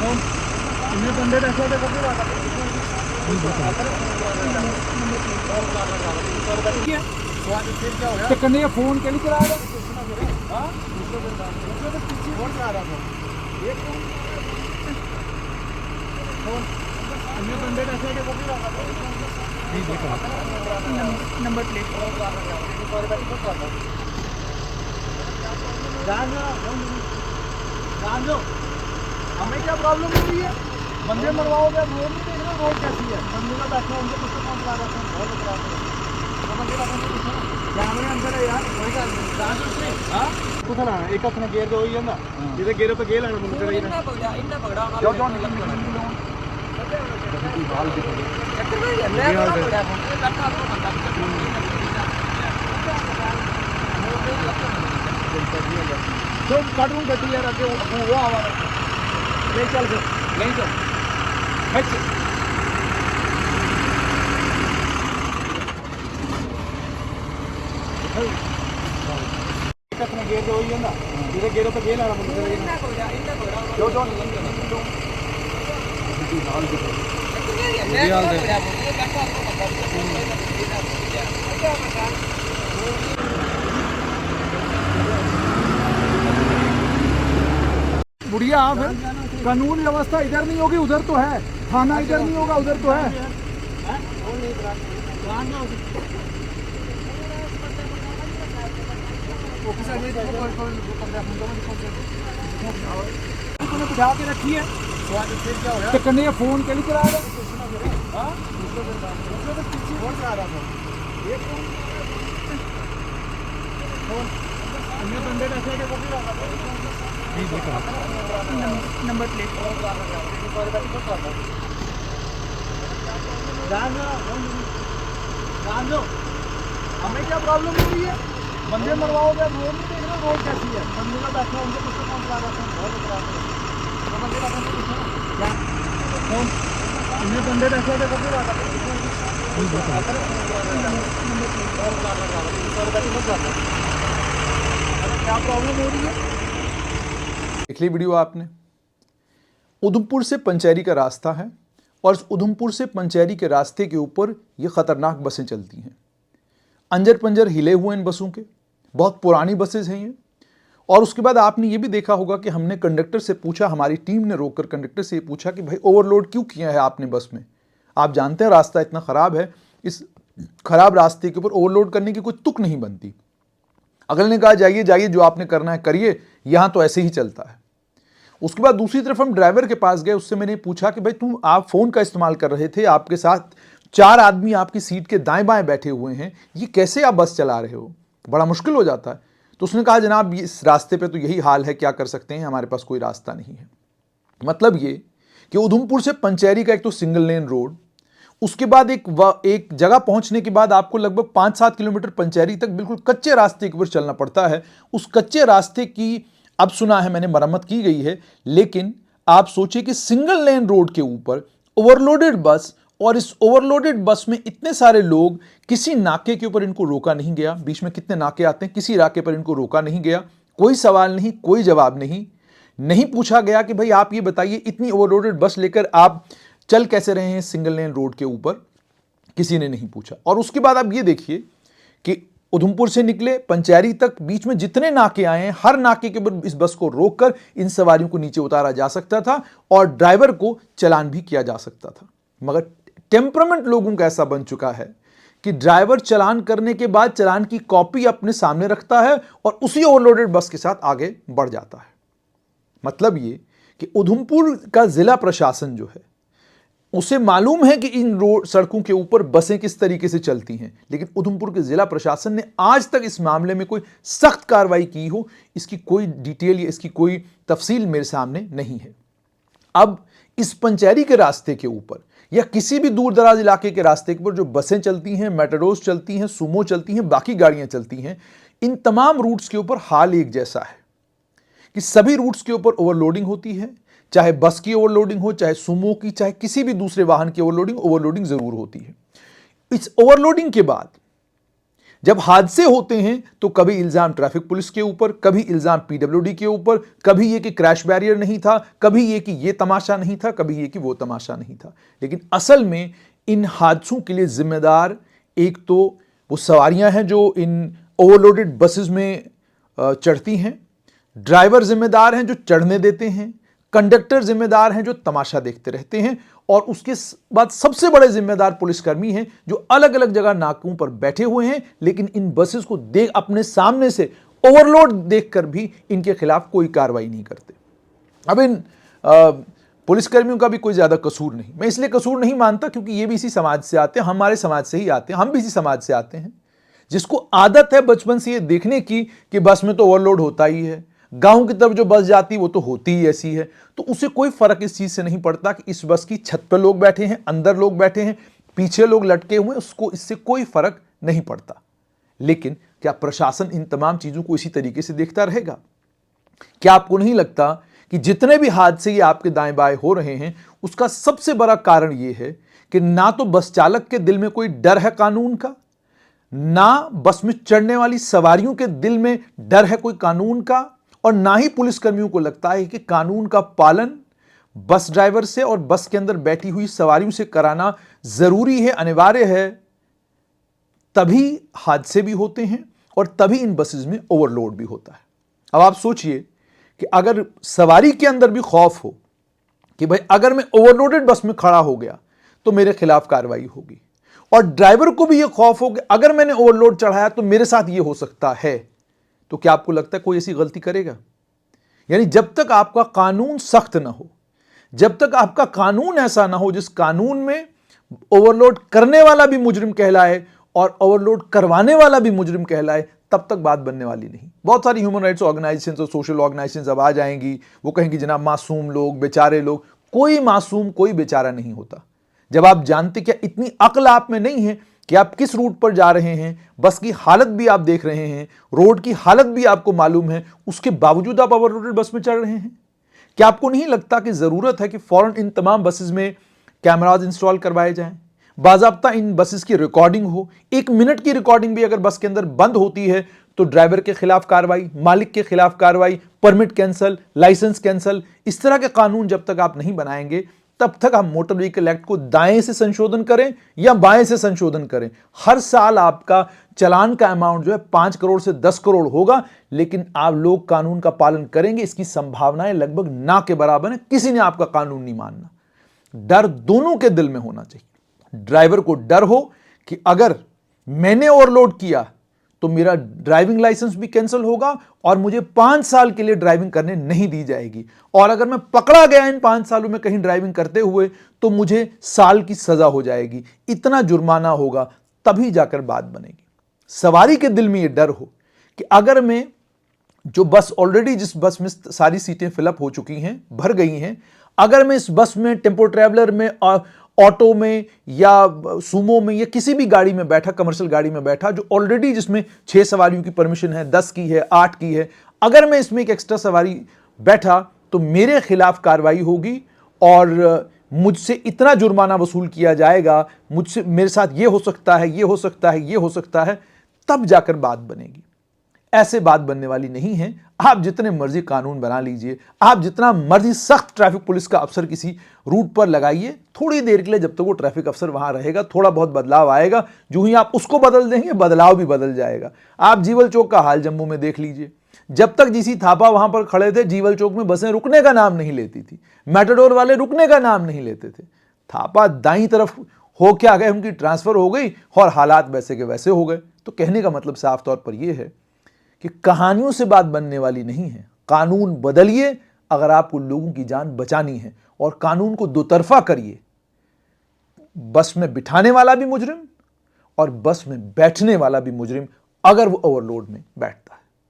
इन्हें बंदे रखे थे कभी बात तो करने फोन के लिए चला रहा बंदे रखे थे कभी नंबर प्लेट जान लो हमें क्या प्रॉब्लम हो रही है। बंदे मरवाओगे रोड नहीं देख रहे रोड कैसी है। बंदे का बैठे उनके कुछ कौन चला रहे हैं बहुत कैमरे अंदर है यार कोई गल नहीं हां कुछ ना एक अपने गेयर दे होई ਜਾਂਦਾ ਜਿਹਦੇ गेयर पे गेयर लाना मुझे चाहिए इतना पकड़ा जो जो निकल बाल दिखो चक्कर में मैं बड़ा पड़ा बैठा तो बंदा जो काटूं गड्डी यार आगे वो आवा ले चल फिर नहीं चल खच अपने गेयर दे होई ਜਾਂਦਾ ਜਿਹਦੇ गेयर पे गेयर लाना मुझे चाहिए जो जो निकल बाल दिखो बुढ़िया फिर कानून व्यवस्था इधर नहीं होगी उधर तो है। थाना इधर नहीं होगा उधर तो है। बिठा के रखी है तो करने फोन के लिए चला रहा बंदे रखे थे नंबर प्लेट जान लो हमें क्या प्रॉब्लम हो रही है। बंदे मरवाओगे रोड नहीं देख रहे रोड कैसी है। बंदे का बैठे उनके कुछ कौन चला रहे हैं बहुत इन्हें बंदे रखे थे कभी बात क्या प्रॉब्लम हो रही है। देख ली वीडियो आपने। उधमपुर से पंचैरी का रास्ता है और इस उधमपुर से पंचैरी के रास्ते के ऊपर ये खतरनाक बसें चलती हैं। अंजर पंजर हिले हुए इन बसों के, बहुत पुरानी बसेस हैं ये। और उसके बाद आपने ये भी देखा होगा कि हमने कंडक्टर से पूछा, हमारी टीम ने रोककर कंडक्टर से ये पूछा कि भाई ओवरलोड क्यों किया है आपने बस में। आप जानते हैं रास्ता इतना ख़राब है, इस खराब रास्ते के ऊपर ओवरलोड करने की कोई तुक नहीं बनती। अगले ने कहा जाइए जाइए जो आपने करना है करिए, यहाँ तो ऐसे ही चलता है। उसके बाद दूसरी तरफ हम ड्राइवर के पास गए, उससे मैंने पूछा कि भाई आप फ़ोन का इस्तेमाल कर रहे थे, आपके साथ 4 आदमी आपकी सीट के दाएं बाएं बैठे हुए हैं, ये कैसे आप बस चला रहे हो, बड़ा मुश्किल हो जाता है। तो उसने कहा जनाब इस रास्ते पे तो यही हाल है, क्या कर सकते हैं, हमारे पास कोई रास्ता नहीं है। मतलब ये कि उधमपुर से पंचैरी का एक तो सिंगल लेन रोड, उसके बाद एक जगह पहुंचने के बाद आपको लगभग 5-7 किलोमीटर पंचैरी तक बिल्कुल कच्चे रास्ते के ऊपर चलना पड़ता है। उस कच्चे रास्ते की अब सुना है मैंने मरम्मत की गई है, लेकिन आप सोचिए कि सिंगल लेन रोड के ऊपर ओवरलोडेड बस, और इस ओवरलोडेड बस में इतने सारे लोग, किसी नाके के ऊपर इनको रोका नहीं गया। बीच में कितने नाके आते हैं, किसी नाके पर इनको रोका नहीं गया, कोई सवाल नहीं, कोई जवाब नहीं, नहीं पूछा गया कि भाई आप ये बताइए इतनी ओवरलोडेड बस लेकर आप चल कैसे रहे हैं सिंगल लेन रोड के ऊपर, किसी ने नहीं पूछा। और उसके बाद आप ये देखिए कि उधमपुर से निकले पंचैरी तक बीच में जितने नाके आए हैं, हर नाके के ऊपर इस बस को रोककर इन सवारियों को नीचे उतारा जा सकता था और ड्राइवर को चालान भी किया जा सकता था। मगर टेम्परामेंट लोगों का ऐसा बन चुका है कि ड्राइवर चालान करने के बाद चालान की कॉपी अपने सामने रखता है और उसी ओवरलोडेड बस के साथ आगे बढ़ जाता है। मतलब ये कि उधमपुर का जिला प्रशासन जो है उसे मालूम है कि इन रोड सड़कों के ऊपर बसें किस तरीके से चलती हैं, लेकिन उधमपुर के जिला प्रशासन ने आज तक इस मामले में कोई सख्त कार्रवाई की हो, इसकी कोई डिटेल या इसकी कोई तफसील मेरे सामने नहीं है। अब इस पंचैरी के रास्ते के ऊपर या किसी भी दूर दराज इलाके के रास्ते के ऊपर जो बसें चलती हैं, मेट्रोस चलती हैं, सुमो चलती हैं, बाकी गाड़ियां चलती हैं, इन तमाम रूट्स के ऊपर हाल एक जैसा है कि सभी रूट्स के ऊपर ओवरलोडिंग होती है। चाहे बस की ओवरलोडिंग हो, चाहे सुमो की, चाहे किसी भी दूसरे वाहन की ओवरलोडिंग जरूर होती है। इस ओवरलोडिंग के बाद जब हादसे होते हैं तो कभी इल्जाम ट्रैफिक पुलिस के ऊपर, कभी इल्जाम पीडब्ल्यूडी के ऊपर, कभी ये कि क्रैश बैरियर नहीं था, कभी ये कि ये तमाशा नहीं था, कभी ये कि वो तमाशा नहीं था। लेकिन असल में इन हादसों के लिए जिम्मेदार एक तो वो सवारियां हैं जो इन ओवरलोडेड बसेस में चढ़ती हैं, ड्राइवर जिम्मेदार हैं जो चढ़ने देते हैं, कंडक्टर जिम्मेदार हैं जो तमाशा देखते रहते हैं, और उसके बाद सबसे बड़े जिम्मेदार पुलिसकर्मी हैं जो अलग अलग जगह नाकों पर बैठे हुए हैं, लेकिन इन बसेस को देख अपने सामने से ओवरलोड देखकर भी इनके खिलाफ कोई कार्रवाई नहीं करते। अब इन पुलिसकर्मियों का भी कोई ज्यादा कसूर नहीं, मैं इसलिए कसूर नहीं मानता क्योंकि ये भी इसी समाज से आते हैं, हमारे समाज से ही आते हैं, हम भी इसी समाज से आते हैं जिसको आदत है बचपन से ये देखने की कि बस में तो ओवरलोड होता ही है, गांव की तरफ जो बस जाती वो तो होती ही ऐसी है, तो उसे कोई फर्क इस चीज से नहीं पड़ता कि इस बस की छत पर लोग बैठे हैं, अंदर लोग बैठे हैं, पीछे लोग लटके हुए, उसको इससे कोई फर्क नहीं पड़ता। लेकिन क्या प्रशासन इन तमाम चीजों को इसी तरीके से देखता रहेगा? क्या आपको नहीं लगता कि जितने भी हादसे ये आपके दाएं बाएं हो रहे हैं उसका सबसे बड़ा कारण यह है कि ना तो बस चालक के दिल में कोई डर है कानून का, ना बस में चढ़ने वाली सवारियों के दिल में डर है कोई कानून का, और ना ही पुलिसकर्मियों को लगता है कि कानून का पालन बस ड्राइवर से और बस के अंदर बैठी हुई सवारियों से कराना जरूरी है, अनिवार्य है। तभी हादसे भी होते हैं और तभी इन बसेस में ओवरलोड भी होता है। अब आप सोचिए कि अगर सवारी के अंदर भी खौफ हो कि भाई अगर मैं ओवरलोडेड बस में खड़ा हो गया तो मेरे खिलाफ कार्रवाई होगी, और ड्राइवर को भी यह खौफ हो कि अगर मैंने ओवरलोड चढ़ाया तो मेरे साथ यह हो सकता है, तो क्या आपको लगता है कोई ऐसी गलती करेगा? यानी जब तक आपका कानून सख्त ना हो, जब तक आपका कानून ऐसा ना हो जिस कानून में ओवरलोड करने वाला भी मुजरिम कहलाए और ओवरलोड करवाने वाला भी मुजरिम कहलाए, तब तक बात बनने वाली नहीं। बहुत सारी ह्यूमन राइट्स ऑर्गेनाइजेशंस और सोशल ऑर्गेनाइजेशंस अब आ जाएंगी, वो कहेंगी जनाब मासूम लोग, बेचारे लोग। कोई मासूम, कोई बेचारा नहीं होता। जब आप जानते, क्या इतनी अक्ल आप में नहीं है कि आप किस रूट पर जा रहे हैं, बस की हालत भी आप देख रहे हैं, रोड की हालत भी आपको मालूम है, उसके बावजूद आप ओवरलोडेड बस में चढ़ रहे हैं? क्या आपको नहीं लगता कि जरूरत है कि फौरन इन तमाम बसेस में कैमराज इंस्टॉल करवाए जाएं, बाज़ाब्ता इन बसेस की रिकॉर्डिंग हो? 1 मिनट की रिकॉर्डिंग भी अगर बस के अंदर बंद होती है तो ड्राइवर के खिलाफ कार्रवाई, मालिक के खिलाफ कार्रवाई, परमिट कैंसल, लाइसेंस कैंसल। इस तरह के कानून जब तक आप नहीं बनाएंगे तब तक आप मोटर व्हीकल एक्ट को दाएं से संशोधन करें या बाएं से संशोधन करें, हर साल आपका चालान का अमाउंट जो है 5 करोड़ से 10 करोड़ होगा, लेकिन आप लोग कानून का पालन करेंगे इसकी संभावनाएं लगभग ना के बराबर है। किसी ने आपका कानून नहीं मानना। डर दोनों के दिल में होना चाहिए। ड्राइवर को डर हो कि अगर मैंने ओवरलोड किया तो मेरा ड्राइविंग लाइसेंस भी कैंसिल होगा और मुझे 5 साल के लिए ड्राइविंग करने नहीं दी जाएगी, और अगर मैं पकड़ा गया इन 5 सालों में कहीं ड्राइविंग करते हुए तो मुझे साल की सजा हो जाएगी, इतना जुर्माना होगा, तभी जाकर बात बनेगी। सवारी के दिल में यह डर हो कि अगर मैं जो बस ऑलरेडी, जिस बस में सारी सीटें फिलअप हो चुकी हैं, भर गई हैं, अगर मैं इस बस में, टेम्पो ट्रैवलर में, ऑटो में या सुमो में या किसी भी गाड़ी में बैठा, कमर्शियल गाड़ी में बैठा जो ऑलरेडी जिसमें 6 सवारियों की परमिशन है, 10 की है, 8 की है, अगर मैं इसमें एक एक्स्ट्रा सवारी बैठा तो मेरे खिलाफ कार्रवाई होगी और मुझसे इतना जुर्माना वसूल किया जाएगा, मुझसे, मेरे साथ ये हो सकता है, ये हो सकता है, ये हो सकता है, तब जाकर बात बनेगी। ऐसे बात बनने वाली नहीं है। आप जितने मर्जी कानून बना लीजिए, आप जितना मर्जी सख्त ट्रैफिक पुलिस का अफसर किसी रूट पर लगाइए, थोड़ी देर के लिए जब तक वो ट्रैफिक अफसर वहां रहेगा थोड़ा बहुत बदलाव आएगा। जो ही आप उसको बदल देंगे बदलाव भी बदल जाएगा। आप जीवल चौक का हाल जम्मू में देख लीजिए। जब तक जीसी थापा वहां पर खड़े थे, जीवल चौक में बसें रुकने का नाम नहीं लेती थी, मैटाडोर वाले रुकने का नाम नहीं लेते थे। थापा दाईं तरफ हो के आ गए, उनकी ट्रांसफर हो गई और हालात वैसे के वैसे हो गए। तो कहने का मतलब साफ तौर पर यह है कि कहानियों से बात बनने वाली नहीं है। कानून बदलिए अगर आपको लोगों की जान बचानी है, और कानून को दोतरफा करिए। बस में बिठाने वाला भी मुजरिम और बस में बैठने वाला भी मुजरिम अगर वो ओवरलोड में बैठता है।